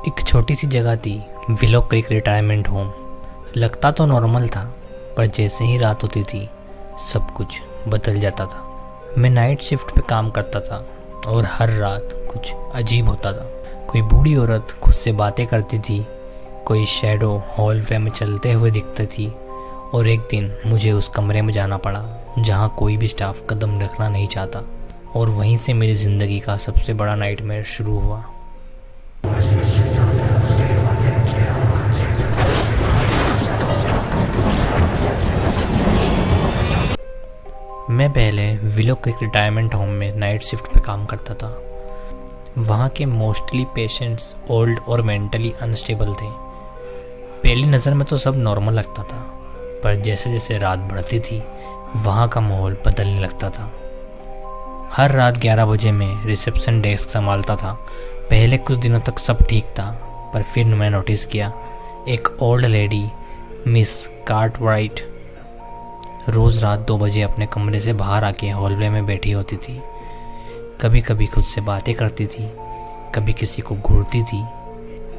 एक छोटी सी जगह थी, विलो क्रीक रिटायरमेंट होम। लगता तो नॉर्मल था, पर जैसे ही रात होती थी सब कुछ बदल जाता था। मैं नाइट शिफ्ट पे काम करता था और हर रात कुछ अजीब होता था। कोई बूढ़ी औरत खुद से बातें करती थी, कोई शैडो हॉलवे में चलते हुए दिखती थी, और एक दिन मुझे उस कमरे में जाना पड़ा जहाँ कोई भी स्टाफ कदम रखना नहीं चाहता, और वहीं से मेरी ज़िंदगी का सबसे बड़ा नाइटमेयर शुरू हुआ। मैं पहले विलो क्रीक रिटायरमेंट होम में नाइट शिफ्ट पे काम करता था। वहाँ के मोस्टली पेशेंट्स ओल्ड और मेंटली अनस्टेबल थे। पहली नज़र में तो सब नॉर्मल लगता था, पर जैसे जैसे रात बढ़ती थी वहाँ का माहौल बदलने लगता था। हर रात 11 बजे मैं रिसेप्शन डेस्क संभालता था। पहले कुछ दिनों तक सब ठीक था, पर फिर मैं नोटिस किया एक ओल्ड लेडी, मिस कार्टवाइट, रोज़ रात 2 बजे अपने कमरे से बाहर आके हॉलवे में बैठी होती थी। कभी कभी खुद से बातें करती थी, कभी किसी को घूरती थी।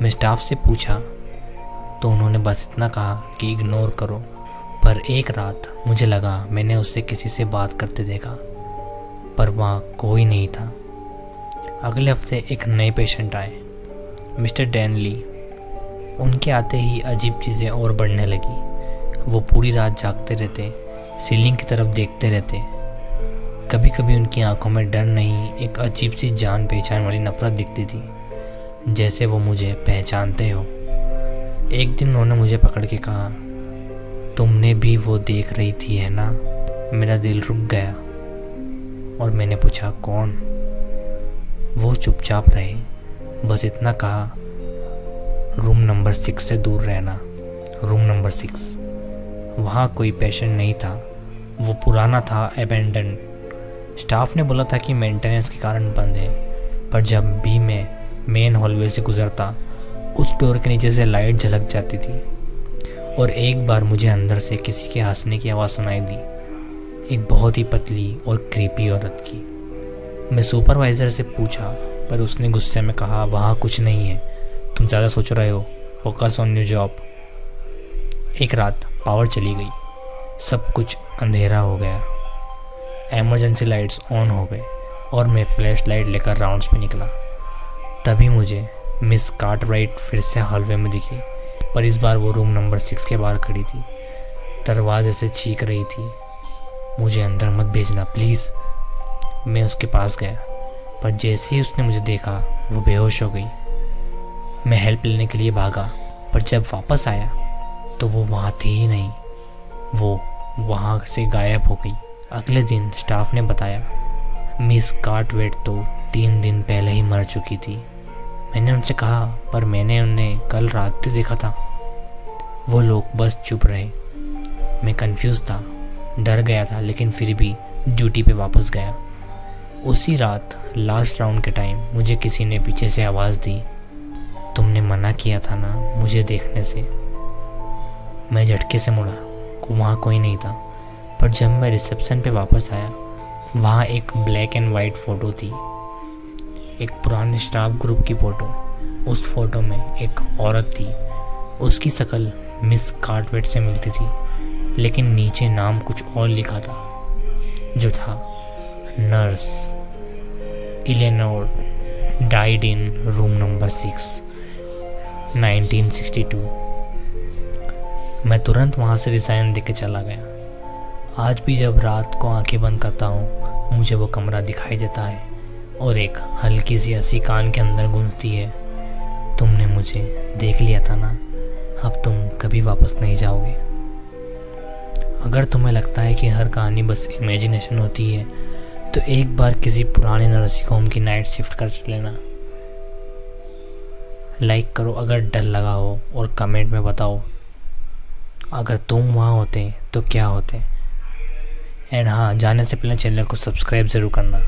मैं स्टाफ से पूछा तो उन्होंने बस इतना कहा कि इग्नोर करो, पर एक रात मुझे लगा मैंने उससे किसी से बात करते देखा, पर वहाँ कोई नहीं था। अगले हफ्ते एक नए पेशेंट आए, मिस्टर डैनली। उनके आते ही अजीब चीज़ें और बढ़ने लगी। वो पूरी रात जागते रहते, सीलिंग की तरफ देखते रहते। कभी कभी उनकी आंखों में डर नहीं, एक अजीब सी जान पहचान वाली नफरत दिखती थी, जैसे वो मुझे पहचानते हो। एक दिन उन्होंने मुझे पकड़ के कहा, तुमने भी वो देख रही थी है ना? मेरा दिल रुक गया और मैंने पूछा कौन? वो चुपचाप रहे, बस इतना कहा, रूम नंबर 6 से दूर रहना। Room number 6। वहाँ कोई पेशेंट नहीं था, वो पुराना था, अबेंडन। स्टाफ ने बोला था कि मेंटेनेंस के कारण बंद है, पर जब भी मैं मेन हॉलवे से गुजरता उस डोर के नीचे से लाइट झलक जाती थी। और एक बार मुझे अंदर से किसी के हंसने की आवाज़ सुनाई दी, एक बहुत ही पतली और क्रीपी औरत की। मैं सुपरवाइज़र से पूछा, पर उसने गुस्से में कहा, वहाँ कुछ नहीं है, तुम ज़्यादा सोच रहे हो, फोकस ऑन योर जॉब। एक रात पावर चली गई, सब कुछ अंधेरा हो गया, इमरजेंसी लाइट्स ऑन हो गए और मैं फ्लैश लाइट लेकर राउंड्स पे निकला। तभी मुझे मिस कार्टराइट फिर से हॉलवे में दिखी, पर इस बार वो रूम नंबर 6 के बाहर खड़ी थी, दरवाजे से चीख रही थी, मुझे अंदर मत भेजना प्लीज़। मैं उसके पास गया, पर जैसे ही उसने मुझे देखा वो बेहोश हो गई। मैं हेल्प लेने के लिए भागा, पर जब वापस आया तो वो वहाँ थी ही नहीं, वो वहाँ से गायब हो गई। अगले दिन स्टाफ ने बताया मिस कार्टवेट तो 3 दिन पहले ही मर चुकी थी। मैंने उनसे कहा, पर मैंने उन्हें कल रात ही देखा था। वो लोग बस चुप रहे। मैं कंफ्यूज था, डर गया था, लेकिन फिर भी ड्यूटी पे वापस गया। उसी रात लास्ट राउंड के टाइम मुझे किसी ने पीछे से आवाज़ दी, तुमने मना किया था ना मुझे देखने से। मैं झटके से मुड़ा, वहाँ कोई नहीं था, पर जब मैं रिसेप्शन पे वापस आया वहाँ एक ब्लैक एंड वाइट फ़ोटो थी, एक पुराने स्टाफ ग्रुप की फ़ोटो। उस फोटो में एक औरत थी, उसकी शक्ल मिस कार्टवेट से मिलती थी, लेकिन नीचे नाम कुछ और लिखा था, जो था nurse Eleanor, died in room number 6, 1962। मैं तुरंत वहाँ से रिज़ाइन देके चला गया। आज भी जब रात को आंखें बंद करता हूँ मुझे वो कमरा दिखाई देता है और एक हल्की सी हंसी कान के अंदर गूंजती है, तुमने मुझे देख लिया था ना, अब तुम कभी वापस नहीं जाओगे। अगर तुम्हें लगता है कि हर कहानी बस इमेजिनेशन होती है तो एक बार किसी पुराने नर्सिंग होम की नाइट शिफ्ट कर लेना। लाइक करो अगर डर लगा हो और कमेंट में बताओ अगर तुम वहाँ होते तो क्या होते। एंड हाँ, जाने से पहले चैनल को सब्सक्राइब ज़रूर करना।